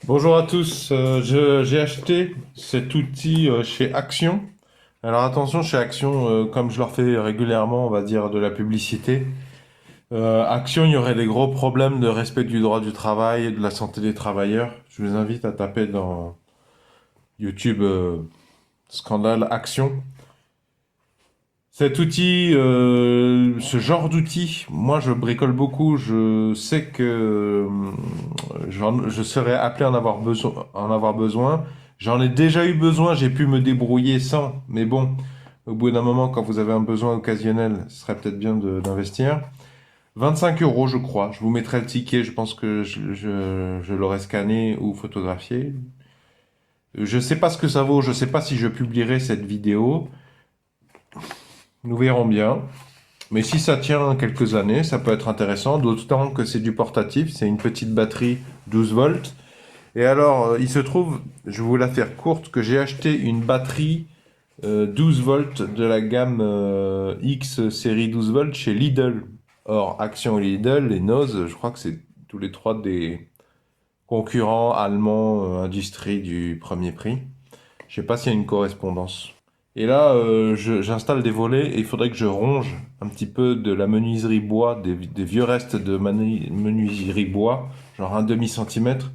Bonjour à tous, j'ai acheté cet outil chez Action. Alors attention, chez Action, comme je leur fais régulièrement, on va dire de la publicité, Action, il y aurait des gros problèmes de respect du droit du travail et de la santé des travailleurs. Je vous invite à taper dans YouTube scandale Action. Cet outil, ce genre d'outil, moi je bricole beaucoup, je sais que je serais appelé à en avoir besoin. J'en ai déjà eu besoin, j'ai pu me débrouiller sans, mais bon, au bout d'un moment, quand vous avez un besoin occasionnel, ce serait peut-être bien d'investir. 25 euros, je crois. Je vous mettrai le ticket, je pense que je l'aurai scanné ou photographié. Je sais pas ce que ça vaut, je sais pas si je publierai cette vidéo. Nous verrons bien. Mais si ça tient quelques années, ça peut être intéressant, d'autant que c'est du portatif, c'est une petite batterie 12 volts. Et alors, il se trouve, je vais vous la faire courte, que j'ai acheté une batterie 12 volts de la gamme X série 12 volts chez Lidl. Or, Action et Lidl et Noz, je crois que c'est tous les trois des concurrents allemands industrie du premier prix. Je sais pas s'il y a une correspondance. Et là, j'installe des volets et il faudrait que je ronge un petit peu de la menuiserie bois, des vieux restes de menuiserie bois, genre un demi-centimètre.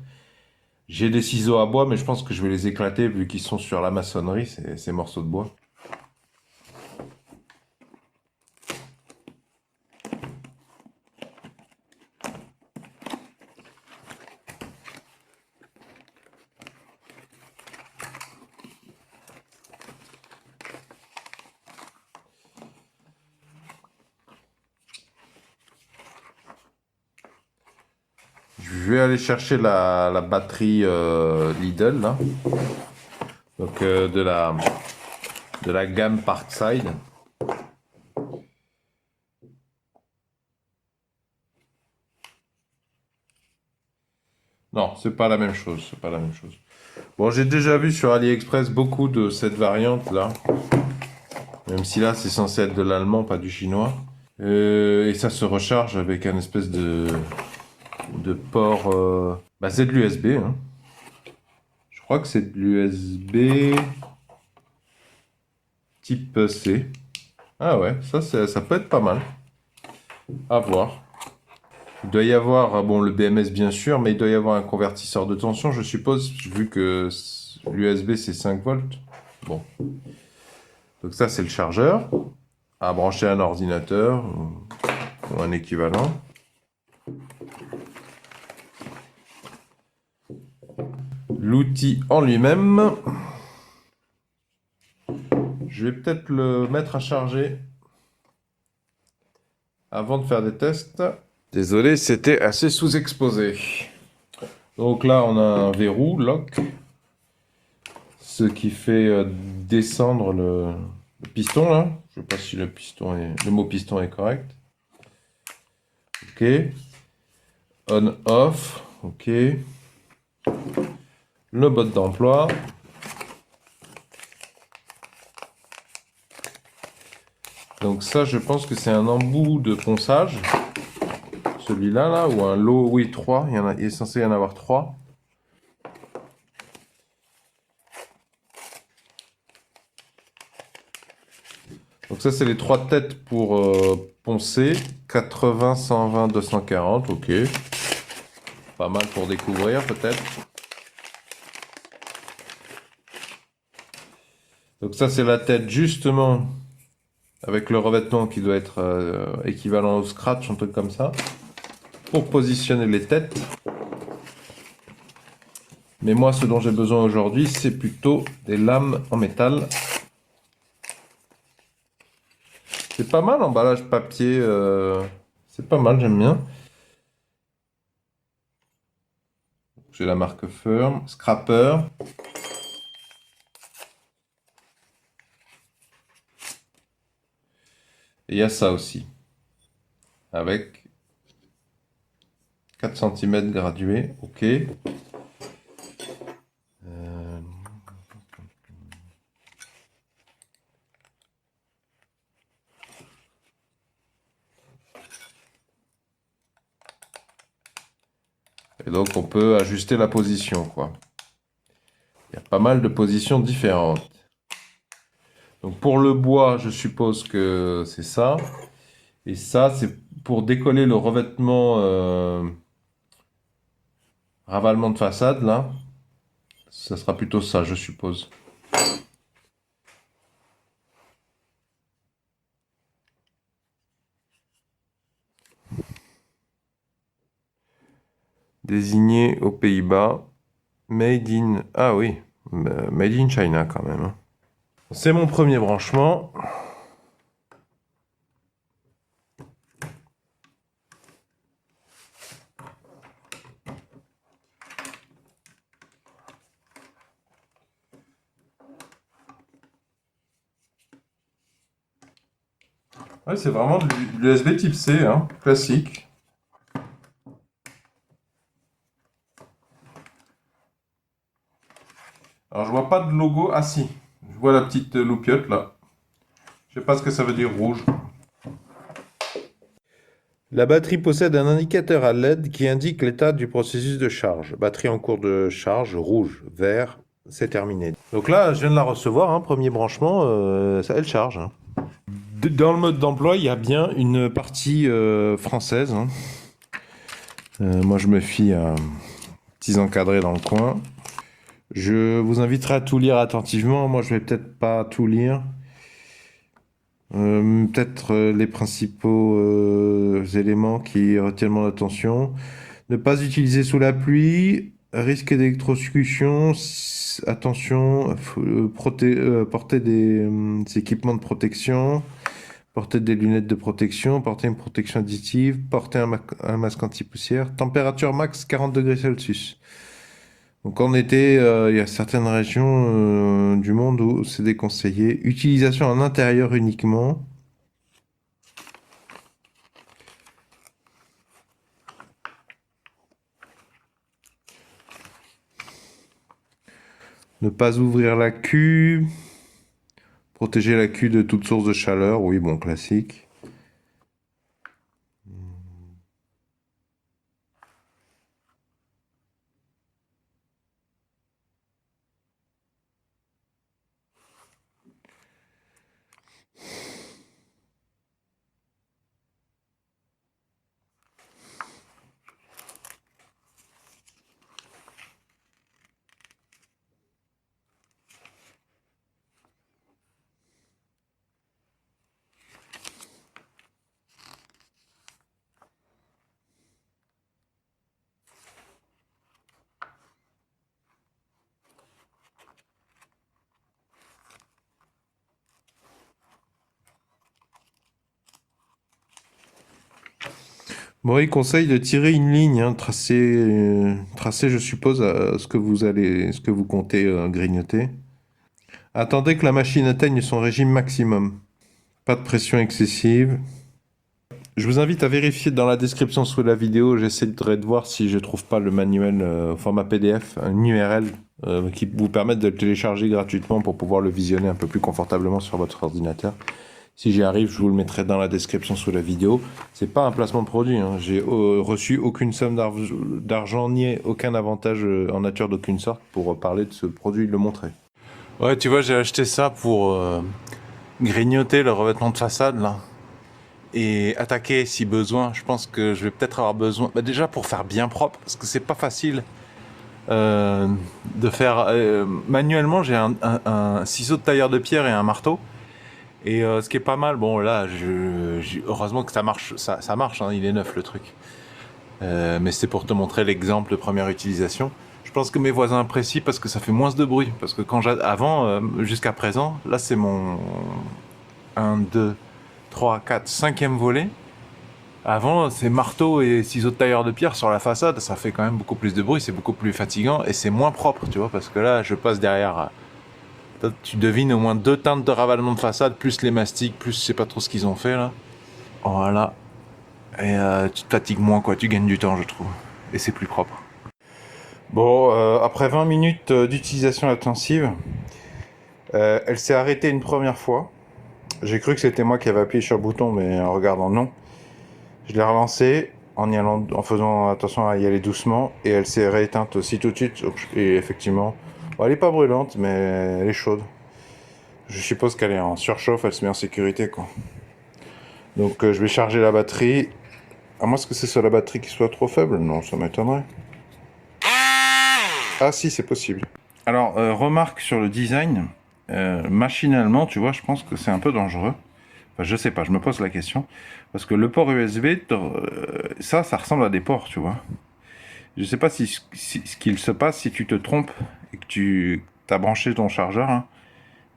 J'ai des ciseaux à bois, mais je pense que je vais les éclater vu qu'ils sont sur la maçonnerie, ces morceaux de bois. Je vais aller chercher la batterie Lidl, là. Donc de la gamme Parkside. Non, c'est pas la même chose, c'est pas la même chose. Bon, j'ai déjà vu sur AliExpress beaucoup de cette variante-là. Même si là, c'est censé être de l'allemand, pas du chinois. Et ça se recharge avec un espèce de port. Bah, c'est de l'USB. Hein. Je crois que c'est de l'USB type C. Ah ouais, ça peut être pas mal. À voir. Il doit y avoir, bon, le BMS bien sûr, mais il doit y avoir un convertisseur de tension, je suppose, vu que l'USB c'est 5 volts. Bon. Donc ça, c'est le chargeur à brancher à un ordinateur ou un équivalent. L'outil en lui-même, je vais peut-être le mettre à charger avant de faire des tests. Désolé, c'était assez sous-exposé. Donc là, on a un verrou, lock, ce qui fait descendre le piston là. Je ne sais pas si le mot piston est correct. Ok. On, off. Ok. Le mode d'emploi. Donc ça, je pense que c'est un embout de ponçage. Celui-là, là, ou un lot, oui, 3. Il est censé y en avoir 3. Donc ça, c'est les 3 têtes pour poncer. 80, 120, 240, ok. Pas mal pour découvrir, peut-être. Donc ça, c'est la tête, justement, avec le revêtement qui doit être équivalent au scratch, un truc comme ça. Pour positionner les têtes. Mais moi, ce dont j'ai besoin aujourd'hui, c'est plutôt des lames en métal. C'est pas mal, emballage papier. C'est pas mal, j'aime bien. J'ai la marque Firm, Scrapper. Et il y a ça aussi. Avec 4 cm gradués. Ok. Et donc on peut ajuster la position, quoi. Il y a pas mal de positions différentes. Donc pour le bois, je suppose que c'est ça. Et ça, c'est pour décoller le revêtement ravalement de façade, là. Ça sera plutôt ça, je suppose. Désigné aux Pays-Bas. Made in... Ah oui, made in China quand même, hein. C'est mon premier branchement. Ouais, c'est vraiment de l'USB type C, hein, classique. Alors, je vois pas de logo. Ah si, je vois la petite loupiote là. Je sais pas ce que ça veut dire rouge. La batterie possède un indicateur à LED qui indique l'état du processus de charge. Batterie en cours de charge, rouge, vert, c'est terminé. Donc là, je viens de la recevoir, hein, premier branchement, ça, elle charge, hein. Dans le mode d'emploi, il y a bien une partie française, hein. Moi, je me fie à petits encadrés dans le coin. Je vous inviterai à tout lire attentivement. Moi, je vais peut-être pas tout lire. Peut-être les principaux éléments qui retiennent mon attention. Ne pas utiliser sous la pluie. Risque d'électrocution. Attention. Porter des équipements de protection. Porter des lunettes de protection. Porter une protection additive. Porter un masque anti-poussière. Température max 40 degrés Celsius. Donc en été, il y a certaines régions du monde où c'est déconseillé. Utilisation en intérieur uniquement. Ne pas ouvrir la cuve. Protéger la cuve de toute source de chaleur. Oui, bon, classique. Bon, il conseille de tirer une ligne, hein, tracer, je suppose, ce que vous comptez grignoter. Attendez que la machine atteigne son régime maximum. Pas de pression excessive. Je vous invite à vérifier dans la description sous la vidéo. J'essaierai de voir si je trouve pas le manuel au format PDF, un URL qui vous permette de le télécharger gratuitement pour pouvoir le visionner un peu plus confortablement sur votre ordinateur. Si j'y arrive, je vous le mettrai dans la description sous la vidéo. C'est pas un placement de produit, hein. J'ai reçu aucune somme d'argent ni aucun avantage en nature d'aucune sorte pour parler de ce produit et le montrer. Ouais, tu vois, j'ai acheté ça pour grignoter le revêtement de façade là. Et attaquer si besoin. Je pense que je vais peut-être avoir besoin, bah, déjà pour faire bien propre, parce que c'est pas facile de faire manuellement. J'ai un ciseau de tailleur de pierre et un marteau. Et ce qui est pas mal, bon là, heureusement que ça marche, ça marche, hein, il est neuf le truc. Mais c'est pour te montrer l'exemple de première utilisation. Je pense que mes voisins apprécient parce que ça fait moins de bruit. Parce que avant, jusqu'à présent, là c'est mon 1, 2, 3, 4, 5e volet. Avant, c'est marteau et ciseaux de tailleur de pierre sur la façade, ça fait quand même beaucoup plus de bruit, c'est beaucoup plus fatigant et c'est moins propre, tu vois, parce que là, je passe derrière. Tu devines au moins 2 teintes de ravalement de façade, plus les mastiques, plus je sais pas trop ce qu'ils ont fait là. Voilà. Et tu te fatigues moins, quoi, tu gagnes du temps, je trouve. Et c'est plus propre. Bon, après 20 minutes d'utilisation intensive, elle s'est arrêtée une première fois. J'ai cru que c'était moi qui avais appuyé sur le bouton, mais en regardant, non. Je l'ai relancée. en y allant, en faisant attention à y aller doucement, et elle s'est rééteinte aussi tout de suite. Et effectivement, bon, elle est pas brûlante, mais elle est chaude. Je suppose qu'elle est en surchauffe, elle se met en sécurité, quoi. Donc je vais charger la batterie. À moins que ce soit la batterie qui soit trop faible. Non, ça m'étonnerait. Ah si, c'est possible. Alors, remarque sur le design. Machinalement, tu vois, je pense que c'est un peu dangereux. Enfin, je sais pas, je me pose la question. Parce que le port USB, ça ressemble à des ports, tu vois. Je sais pas ce qu'il se passe si tu te trompes et que tu as branché ton chargeur, hein,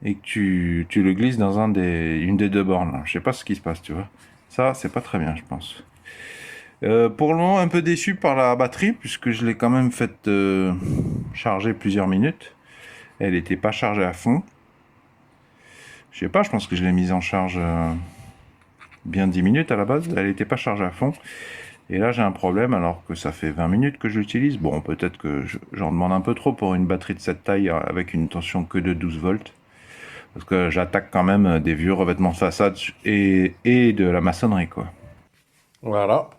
et que tu le glisses dans une des deux bornes, là. Je sais pas ce qui se passe, tu vois. Ça, c'est pas très bien, je pense. Pour le moment, un peu déçu par la batterie, puisque je l'ai quand même fait charger plusieurs minutes. Elle n'était pas chargée à fond. Je sais pas, je pense que je l'ai mise en charge bien 10 minutes à la base. Elle n'était pas chargée à fond. Et là, j'ai un problème alors que ça fait 20 minutes que je l'utilise. Bon, peut-être que j'en demande un peu trop pour une batterie de cette taille avec une tension que de 12 volts. Parce que j'attaque quand même des vieux revêtements de façade et de la maçonnerie, quoi. Voilà.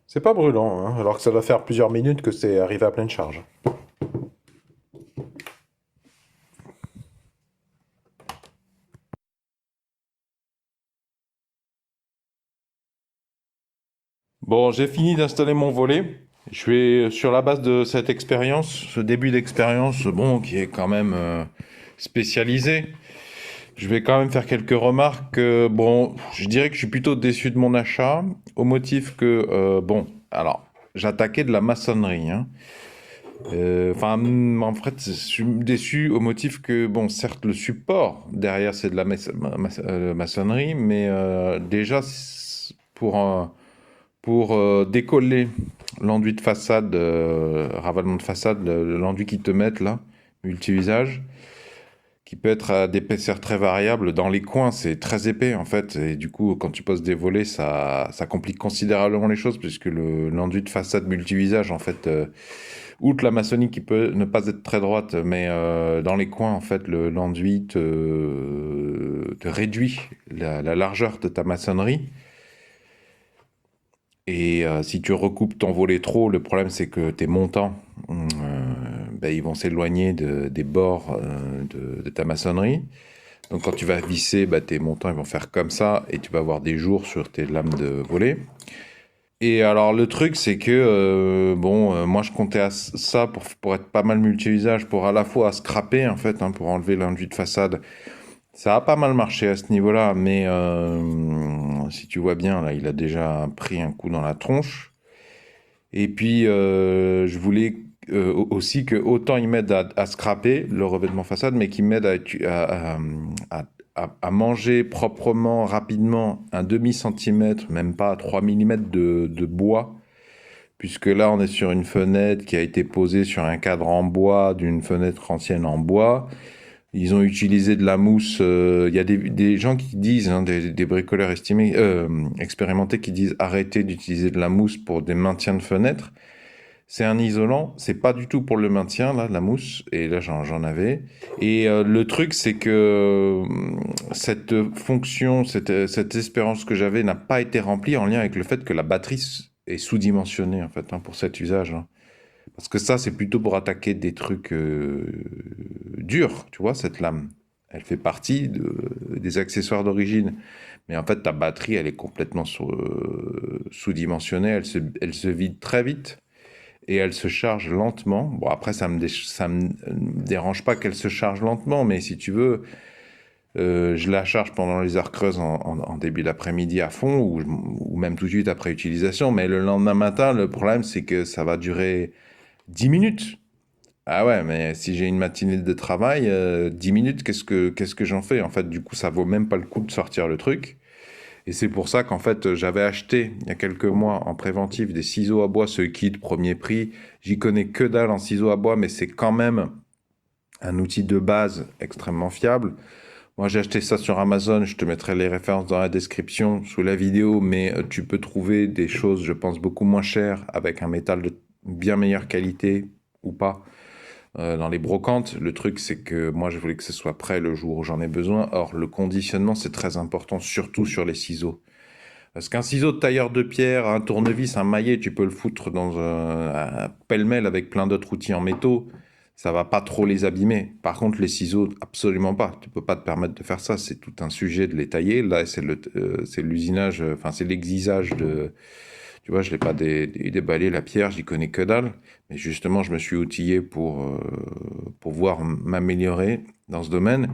C'est pas brûlant, hein, alors que ça doit faire plusieurs minutes que c'est arrivé à pleine charge. Bon, j'ai fini d'installer mon volet. Je vais, sur la base de cette expérience, ce début d'expérience, bon, qui est quand même spécialisé, je vais quand même faire quelques remarques. Bon, je dirais que je suis plutôt déçu de mon achat, au motif que, bon, alors, j'attaquais de la maçonnerie, hein. Enfin, en fait, je suis déçu au motif que, bon, certes, le support derrière, c'est de la maçonnerie, mais déjà, pour décoller l'enduit de façade, ravalement de façade, l'enduit qu'ils te mettent là, multi-usage, qui peut être à d'épaisseur très variable. Dans les coins, c'est très épais en fait. Et du coup, quand tu poses des volets, ça complique considérablement les choses, puisque l'enduit de façade multi-usage, en fait, outre la maçonnerie qui peut ne pas être très droite, mais dans les coins, en fait, l'enduit te réduit la largeur de ta maçonnerie. Et si tu recoupes ton volet trop, le problème c'est que tes montants, ben, ils vont s'éloigner des bords de ta maçonnerie. Donc quand tu vas visser, ben, tes montants ils vont faire comme ça et tu vas avoir des jours sur tes lames de volet. Et alors le truc c'est que bon, moi je comptais à ça pour être pas mal multi-usage, pour à la fois scraper en fait, hein, pour enlever l'enduit de façade. Ça a pas mal marché à ce niveau-là, mais si tu vois bien, là, il a déjà pris un coup dans la tronche. Et puis, je voulais aussi que autant il m'aide à scraper le revêtement façade, mais qu'il m'aide à manger proprement, rapidement, un demi-centimètre, même pas 3 millimètres de bois, puisque là, on est sur une fenêtre qui a été posée sur un cadre en bois, d'une fenêtre ancienne en bois. Ils ont utilisé de la mousse. Il y a des gens qui disent, hein, des bricoleurs expérimentés, qui disent arrêtez d'utiliser de la mousse pour des maintiens de fenêtres. C'est un isolant, c'est pas du tout pour le maintien, là, de la mousse. Et là, j'en avais. Et le truc, c'est que cette fonction, cette espérance que j'avais n'a pas été remplie en lien avec le fait que la batterie est sous-dimensionnée, en fait, hein, pour cet usage, hein. Parce que ça, c'est plutôt pour attaquer des trucs durs, tu vois, cette lame. Elle fait partie des accessoires d'origine. Mais en fait, ta batterie, elle est complètement sous-dimensionnée. Elle se vide très vite et elle se charge lentement. Bon, après, ça me dérange pas qu'elle se charge lentement, mais si tu veux, je la charge pendant les heures creuses en début d'après-midi à fond ou même tout de suite après utilisation. Mais le lendemain matin, le problème, c'est que ça va durer 10 minutes. Ah ouais, mais si j'ai une matinée de travail, 10 minutes, qu'est-ce que j'en fais? En fait, du coup, ça vaut même pas le coup de sortir le truc. Et c'est pour ça qu'en fait, j'avais acheté il y a quelques mois en préventif des ciseaux à bois, ce kit premier prix. J'y connais que dalle en ciseaux à bois, mais c'est quand même un outil de base extrêmement fiable. Moi, j'ai acheté ça sur Amazon. Je te mettrai les références dans la description sous la vidéo, mais tu peux trouver des choses, je pense, beaucoup moins chères avec un métal de bien meilleure qualité ou pas. dans les brocantes. Le truc, c'est que moi, je voulais que ce soit prêt le jour où j'en ai besoin. Or, le conditionnement, c'est très important, surtout sur les ciseaux. Parce qu'un ciseau de tailleur de pierre, un tournevis, un maillet, tu peux le foutre dans un pêle-mêle avec plein d'autres outils en métaux. Ça va pas trop les abîmer. Par contre, les ciseaux, absolument pas. Tu peux pas te permettre de faire ça. C'est tout un sujet de les tailler. Là, c'est l'usinage, enfin, c'est l'exisage de. Tu vois, je l'ai pas déballé la pierre, j'y connais que dalle. Mais justement, je me suis outillé pour pouvoir m'améliorer dans ce domaine.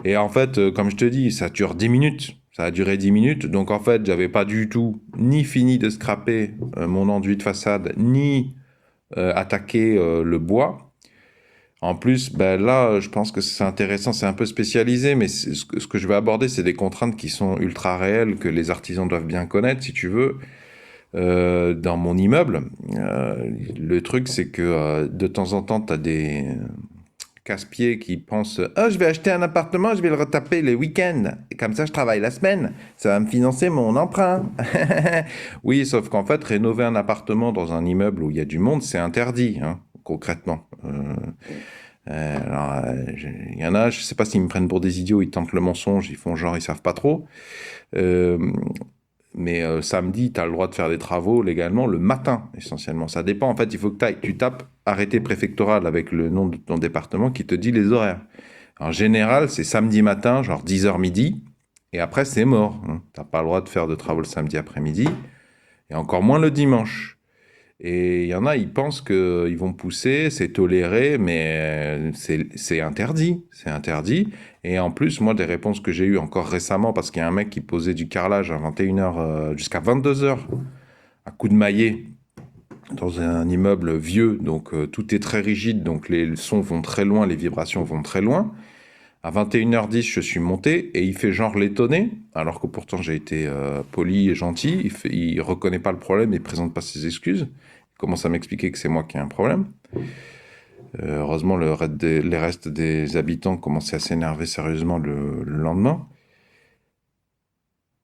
Et en fait, comme je te dis, ça dure 10 minutes. Ça a duré 10 minutes. Donc en fait, j'avais pas du tout ni fini de scraper mon enduit de façade, ni attaqué le bois. En plus, ben là, je pense que c'est intéressant, c'est un peu spécialisé, mais ce que je vais aborder, c'est des contraintes qui sont ultra réelles, que les artisans doivent bien connaître, si tu veux. Dans mon immeuble, le truc, c'est que de temps en temps, tu as des casse-pieds qui pensent oh, je vais acheter un appartement, je vais le retaper les week-ends. Et comme ça, je travaille la semaine. Ça va me financer mon emprunt. Oui, sauf qu'en fait, rénover un appartement dans un immeuble où il y a du monde, c'est interdit, hein, concrètement. Alors, il y en a, je sais pas s'ils me prennent pour des idiots, ils tentent le mensonge, ils font genre, ils savent pas trop. Euh, mais samedi, tu as le droit de faire des travaux légalement le matin, essentiellement. Ça dépend. En fait, il faut que tu tapes arrêté préfectoral avec le nom de ton département qui te dit les horaires. En général, c'est samedi matin, genre 10h midi. Et après, c'est mort, hein. Tu n'as pas le droit de faire de travaux le samedi après-midi. Et encore moins le dimanche. Et il y en a, ils pensent qu'ils vont pousser, c'est toléré, mais c'est interdit. C'est interdit. Et en plus, moi, des réponses que j'ai eues encore récemment, parce qu'il y a un mec qui posait du carrelage à 21h jusqu'à 22h, à coup de maillet, dans un immeuble vieux, donc tout est très rigide, donc les sons vont très loin, les vibrations vont très loin. À 21h10, je suis monté et il fait genre l'étonné, alors que pourtant j'ai été poli et gentil. Il reconnaît pas le problème et présente pas ses excuses. Il commence à m'expliquer que c'est moi qui ai un problème. Heureusement, les restes des habitants commençaient à s'énerver sérieusement le lendemain.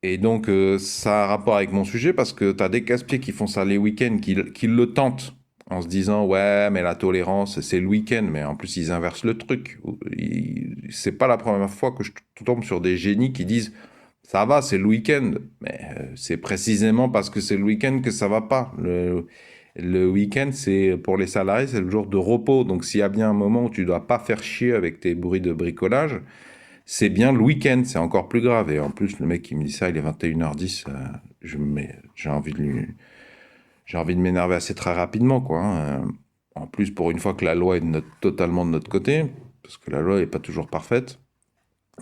Et donc, ça a un rapport avec mon sujet parce que tu as des casse-pieds qui font ça les week-ends, qui le tentent en se disant ouais, mais la tolérance, c'est le week-end. Mais en plus, ils inversent le truc. C'est pas la première fois que je tombe sur des génies qui disent ça va, c'est le week-end. Mais c'est précisément parce que c'est le week-end que ça va pas. Le week-end, c'est pour les salariés, c'est le jour de repos. Donc, s'il y a bien un moment où tu dois pas faire chier avec tes bruits de bricolage, c'est bien le week-end, c'est encore plus grave. Et en plus, le mec qui me dit ça, il est 21h10, j'ai envie de m'énerver assez très rapidement, quoi, hein. En plus, pour une fois que la loi est totalement de notre côté, parce que la loi n'est pas toujours parfaite.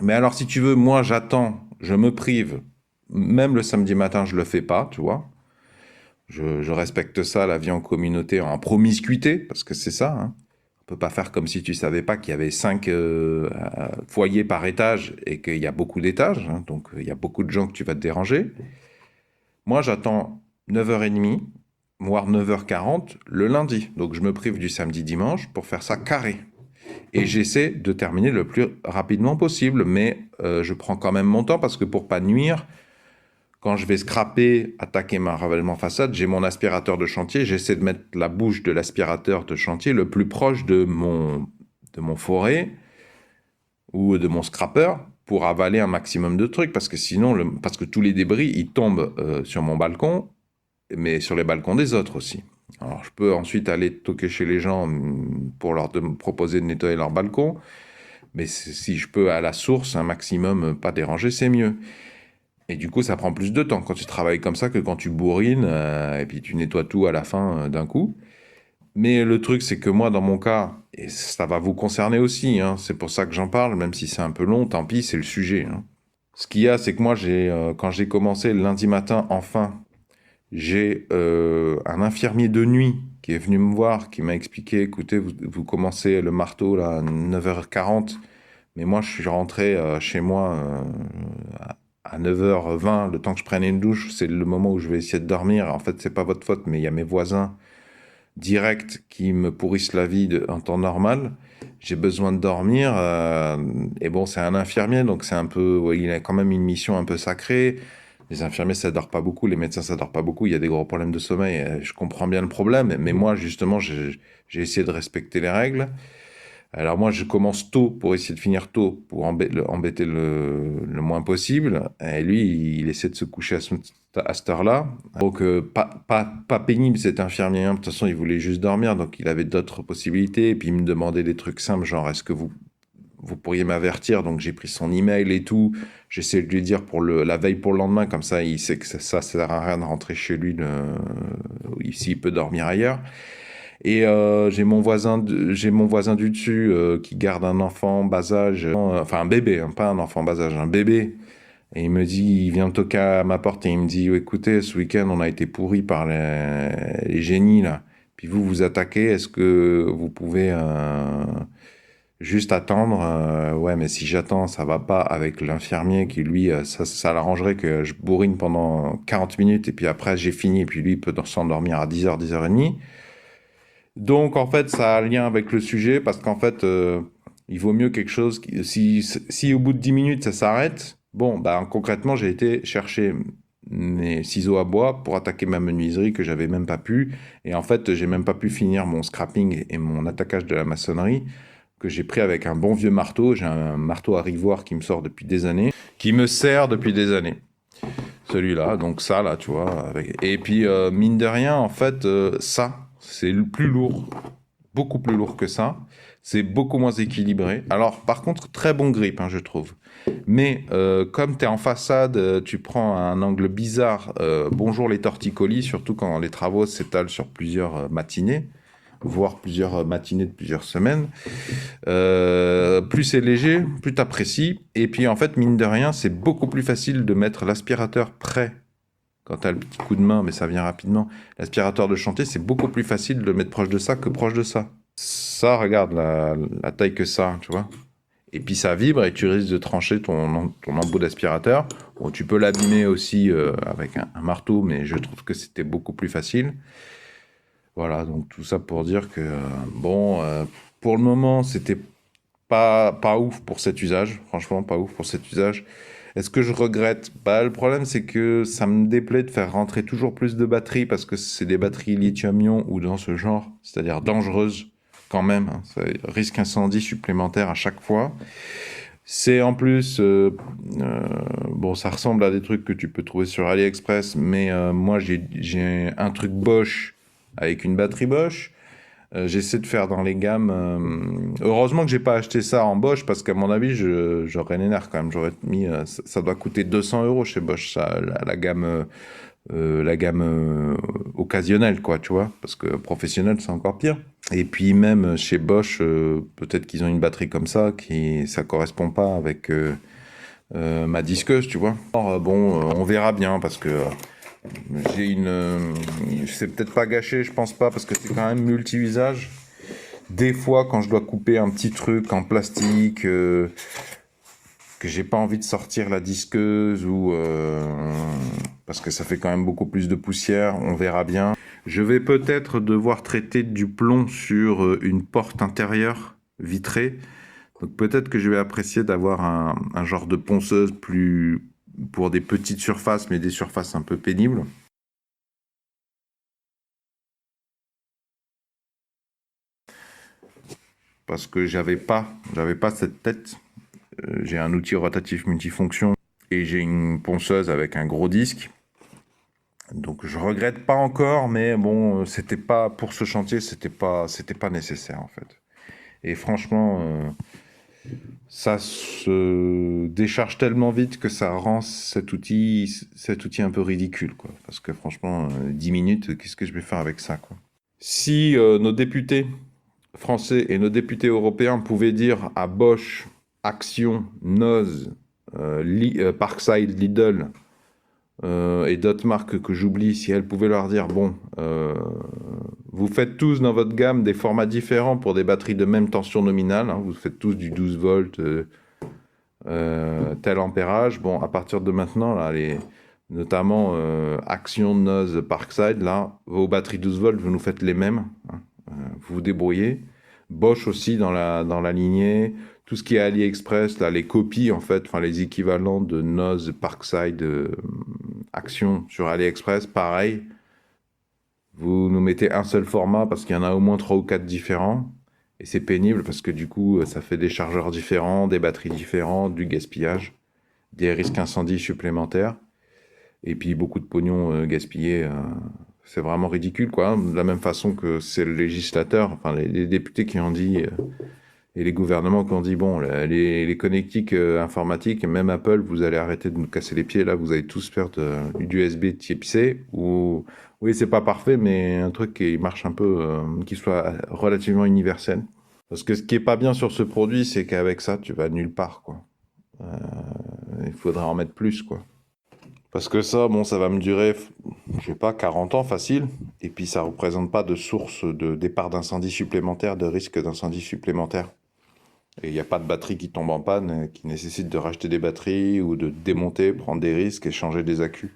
Mais alors, si tu veux, moi, j'attends, je me prive. Même le samedi matin, je le fais pas, tu vois. Je respecte ça, la vie en communauté, en promiscuité, parce que c'est ça, hein. On peut pas faire comme si tu savais pas qu'il y avait 5 foyers par étage et qu'il y a beaucoup d'étages, hein, donc il y a beaucoup de gens que tu vas te déranger. Moi, j'attends 9h30, voire 9h40 le lundi. Donc je me prive du samedi dimanche pour faire ça carré. Et j'essaie de terminer le plus rapidement possible, mais je prends quand même mon temps parce que pour pas nuire, quand je vais scraper, attaquer ma ravalement façade, j'ai mon aspirateur de chantier. J'essaie de mettre la bouche de l'aspirateur de chantier le plus proche de mon forêt ou de mon scrapper pour avaler un maximum de trucs. Parce que sinon, parce que tous les débris, ils tombent sur mon balcon, mais sur les balcons des autres aussi. Alors, je peux ensuite aller toquer chez les gens pour me proposer de nettoyer leur balcon. Mais si je peux à la source, un maximum, pas déranger, c'est mieux. Et du coup, ça prend plus de temps quand tu travailles comme ça que quand tu bourrines et puis tu nettoies tout à la fin d'un coup. Mais le truc, c'est que moi, dans mon cas, et ça va vous concerner aussi, hein, c'est pour ça que j'en parle, même si c'est un peu long, tant pis, c'est le sujet, hein. Ce qu'il y a, c'est que moi, quand j'ai commencé le lundi matin, enfin, j'ai un infirmier de nuit qui est venu me voir, qui m'a expliqué, écoutez, vous commencez le marteau là, à 9h40, mais moi, je suis rentré chez moi à 9h20, le temps que je prenne une douche, c'est le moment où je vais essayer de dormir. En fait, c'est pas votre faute, mais il y a mes voisins directs qui me pourrissent la vie en temps normal. J'ai besoin de dormir. Et bon, c'est un infirmier, donc c'est un peu, ouais, il a quand même une mission un peu sacrée. Les infirmiers, ça dort pas beaucoup. Les médecins, ça dort pas beaucoup. Il y a des gros problèmes de sommeil. Je comprends bien le problème, mais moi, justement, j'ai essayé de respecter les règles. Alors moi, je commence tôt pour essayer de finir tôt, pour embêter le moins possible. Et lui, il essaie de se coucher à cette heure-là. Donc pas pénible cet infirmier, hein. De toute façon, il voulait juste dormir, donc il avait d'autres possibilités. Et puis il me demandait des trucs simples, genre est-ce que vous pourriez m'avertir? Donc j'ai pris son email et tout. J'essaie de lui dire pour la veille pour le lendemain, comme ça il sait que ça sert à rien de rentrer chez lui s'il peut dormir ailleurs. Et j'ai mon voisin du dessus qui garde un enfant bas âge, enfin un bébé, hein, pas un enfant bas âge, un bébé. Et il me dit, il vient toquer à ma porte et il me dit, écoutez, ce week-end on a été pourris par les génies là. Puis vous attaquez, est-ce que vous pouvez juste attendre? Ouais, mais si j'attends, ça va pas avec l'infirmier qui lui, ça l'arrangerait que je bourrine pendant 40 minutes et puis après j'ai fini et puis lui il peut s'endormir à 10h, 10h30. Donc, en fait, ça a un lien avec le sujet parce qu'en fait, il vaut mieux quelque chose si au bout de 10 minutes ça s'arrête, bon, bah, concrètement, j'ai été chercher mes ciseaux à bois pour attaquer ma menuiserie que j'avais même pas pu. Et en fait, j'ai même pas pu finir mon scrapping et mon attaquage de la maçonnerie que j'ai pris avec un bon vieux marteau. J'ai un marteau à rivoire qui me sort depuis des années, qui me sert depuis des années. Celui-là, donc ça, là, tu vois. Et puis, mine de rien, en fait, ça, c'est le plus lourd, beaucoup plus lourd que ça. C'est beaucoup moins équilibré. Alors, par contre, très bon grip, hein, je trouve. Mais comme tu es en façade, tu prends un angle bizarre. Bonjour les torticolis, surtout quand les travaux s'étalent sur plusieurs matinées, voire plusieurs matinées de plusieurs semaines. Plus c'est léger, plus tu apprécies. Et puis en fait, mine de rien, c'est beaucoup plus facile de mettre l'aspirateur près quand tu as le petit coup de main, mais ça vient rapidement. L'aspirateur de chantier, c'est beaucoup plus facile de le mettre proche de ça que proche de ça. Ça, regarde la taille que ça, tu vois. Et puis ça vibre et tu risques de trancher ton embout d'aspirateur. Bon, tu peux l'abîmer aussi avec un marteau, mais je trouve que c'était beaucoup plus facile. Voilà, donc tout ça pour dire que, bon, pour le moment, c'était pas ouf pour cet usage. Franchement, pas ouf pour cet usage. Est-ce que je regrette? Bah, le problème, c'est que ça me déplaît de faire rentrer toujours plus de batteries parce que c'est des batteries lithium-ion ou dans ce genre, c'est-à-dire dangereuses quand même, hein. Ça risque incendie supplémentaire à chaque fois. C'est en plus, bon, ça ressemble à des trucs que tu peux trouver sur AliExpress, mais moi j'ai un truc Bosch avec une batterie Bosch. J'essaie de faire dans les gammes. Heureusement que j'ai pas acheté ça en Bosch parce qu'à mon avis, j'aurais les nerfs quand même. J'aurais mis, ça doit coûter 200 euros chez Bosch, ça, la gamme occasionnelle, quoi, tu vois. Parce que professionnelle, c'est encore pire. Et puis même chez Bosch, peut-être qu'ils ont une batterie comme ça qui ça correspond pas avec ma disqueuse, tu vois. Alors, bon, on verra bien parce que j'ai c'est peut-être pas gâché, je pense pas, parce que c'est quand même multi-usage. Des fois, quand je dois couper un petit truc en plastique, que j'ai pas envie de sortir la disqueuse ou parce que ça fait quand même beaucoup plus de poussière, on verra bien. Je vais peut-être devoir traiter du plomb sur une porte intérieure vitrée. Donc peut-être que je vais apprécier d'avoir un genre de ponceuse plus pour des petites surfaces, mais des surfaces un peu pénibles. Parce que j'avais pas cette tête. J'ai un outil rotatif multifonction et j'ai une ponceuse avec un gros disque. Donc je regrette pas encore, mais bon, c'était pas pour ce chantier, c'était pas nécessaire en fait. Et franchement, ça se décharge tellement vite que ça rend cet outil un peu ridicule, quoi. Parce que franchement, 10 minutes, qu'est-ce que je vais faire avec ça, quoi? Si nos députés français et nos députés européens pouvaient dire à Bosch, Action, Noz, Parkside, Lidl et d'autres marques que j'oublie, si elles pouvaient leur dire, bon, vous faites tous dans votre gamme des formats différents pour des batteries de même tension nominale, hein, vous faites tous du 12 volts, tel ampérage, bon, à partir de maintenant, là, notamment Action, Noz, Parkside, là, vos batteries 12 volts, vous nous faites les mêmes, hein, vous vous débrouillez. Bosch aussi dans la lignée, tout ce qui est AliExpress, là, les copies en fait, enfin les équivalents de Noz, Parkside, Action sur AliExpress, pareil. Vous nous mettez un seul format parce qu'il y en a au moins 3 ou 4 différents. Et c'est pénible parce que du coup, ça fait des chargeurs différents, des batteries différentes, du gaspillage, des risques incendie supplémentaires, et puis beaucoup de pognon gaspillé. C'est vraiment ridicule, quoi, hein. De la même façon que c'est le législateur, enfin les députés qui ont dit, et les gouvernements qui ont dit, bon, les connectiques informatiques, même Apple, vous allez arrêter de nous casser les pieds, là, vous allez tous faire du USB Type-C, ou, oui, c'est pas parfait, mais un truc qui marche un peu, qui soit relativement universel. Parce que ce qui est pas bien sur ce produit, c'est qu'avec ça, tu vas nulle part, quoi. Il faudrait en mettre plus, quoi. Parce que ça, bon, ça va me durer, je sais pas, 40 ans facile. Et puis ça représente pas de source de départ d'incendie supplémentaire, de risque d'incendie supplémentaire. Et il n'y a pas de batterie qui tombe en panne, qui nécessite de racheter des batteries ou de démonter, prendre des risques et changer des accus.